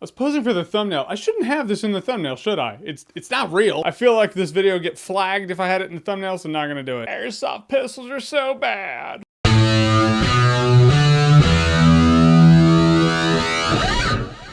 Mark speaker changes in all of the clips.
Speaker 1: I was posing for the thumbnail. I shouldn't have this in the thumbnail, should I? It's not real. I feel like this video would get flagged if I had it in the thumbnail, so I'm not gonna do it. Airsoft pistols are so bad.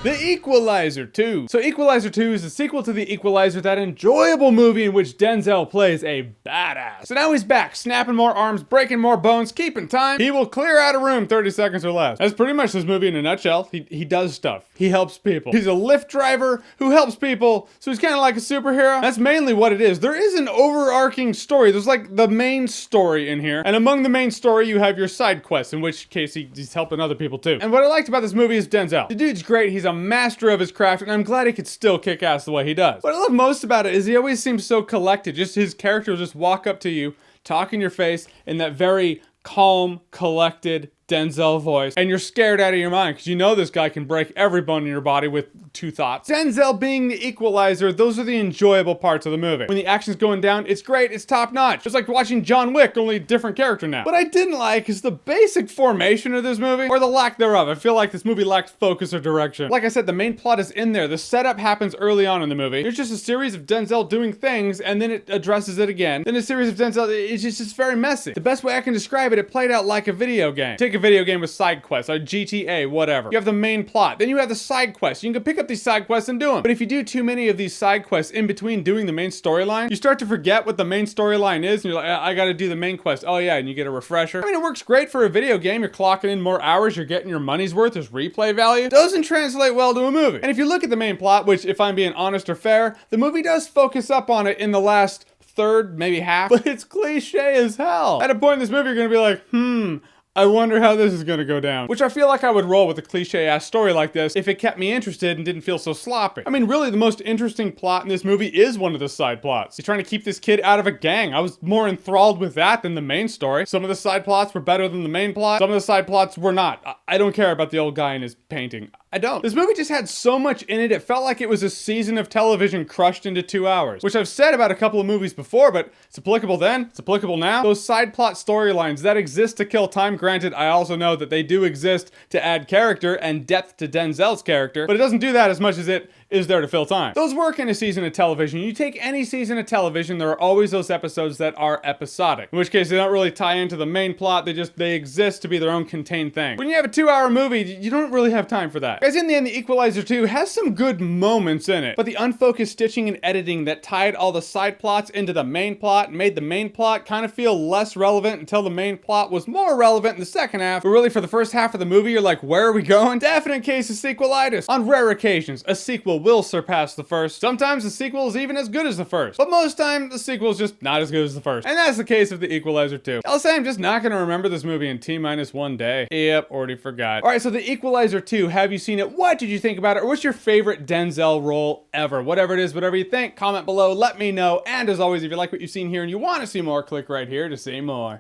Speaker 1: The Equalizer 2. So Equalizer 2 is the sequel to The Equalizer, that enjoyable movie in which Denzel plays a badass. So now he's back, snapping more arms, breaking more bones, keeping time. He will clear out a room 30 seconds or less. That's pretty much this movie in a nutshell. He does stuff. He helps people. He's a Lyft driver who helps people, so he's kind of like a superhero. That's mainly what it is. There is an overarching story. There's like the main story in here, and among the main story you have your side quests, in which case he's helping other people too. And what I liked about this movie is Denzel. The dude's great. He's a master of his craft, and I'm glad he could still kick ass the way he does. What I love most about it is he always seems so collected. Just his character will just walk up to you, talk in your face in that very calm, collected Denzel voice, and you're scared out of your mind because you know this guy can break every bone in your body with two thoughts. Denzel being the Equalizer, those are the enjoyable parts of the movie. When the action's going down, it's great, it's top notch. It's like watching John Wick, only a different character now. What I didn't like is the basic formation of this movie, or the lack thereof. I feel like this movie lacked focus or direction. Like I said, the main plot is in there. The setup happens early on in the movie. There's just a series of Denzel doing things, and then it addresses it again. Then a series of Denzel, it's very messy. The best way I can describe it, it played out like a video game. Take a video game with side quests, like GTA, whatever. You have the main plot, then you have the side quests. You can pick up these side quests and do them. But if you do too many of these side quests in between doing the main storyline, you start to forget what the main storyline is, and you're like, I gotta do the main quest. Oh yeah, and you get a refresher. I mean, it works great for a video game. You're clocking in more hours, you're getting your money's worth, there's replay value. Doesn't translate well to a movie. And if you look at the main plot, which if I'm being honest or fair, the movie does focus up on it in the last third, maybe half, but it's cliche as hell. At a point in this movie, you're gonna be like, I wonder how this is gonna go down. Which I feel like I would roll with a cliche-ass story like this if it kept me interested and didn't feel so sloppy. I mean, really, the most interesting plot in this movie is one of the side plots. He's trying to keep this kid out of a gang. I was more enthralled with that than the main story. Some of the side plots were better than the main plot. Some of the side plots were not. I don't care about the old guy and his painting. I don't. This movie just had so much in it, it felt like it was a season of television crushed into 2 hours. Which I've said about a couple of movies before, but it's applicable then, it's applicable now. Those side plot storylines that exist to kill time, granted, I also know that they do exist to add character and depth to Denzel's character, but it doesn't do that as much as it is there to fill time. Those work in a season of television. You take any season of television, there are always those episodes that are episodic. In which case, they don't really tie into the main plot, they exist to be their own contained thing. When you have a 2-hour movie, you don't really have time for that. Guys, in the end, The Equalizer 2 has some good moments in it, but the unfocused stitching and editing that tied all the side plots into the main plot made the main plot kind of feel less relevant until the main plot was more relevant in the second half, but really for the first half of the movie, you're like, where are we going? Definite case of sequelitis. On rare occasions, a sequel will surpass the first. Sometimes the sequel is even as good as the first, but most time the sequel is just not as good as the first. And that's the case of The Equalizer 2. I'll say I'm just not gonna remember this movie in T-1 day. Yep, already forgot. Alright, so The Equalizer 2, have you seen it? What did you think about it? Or what's your favorite Denzel role ever? Whatever it is, whatever you think, comment below, let me know. And as always, if you like what you've seen here and you want to see more, click right here to see more.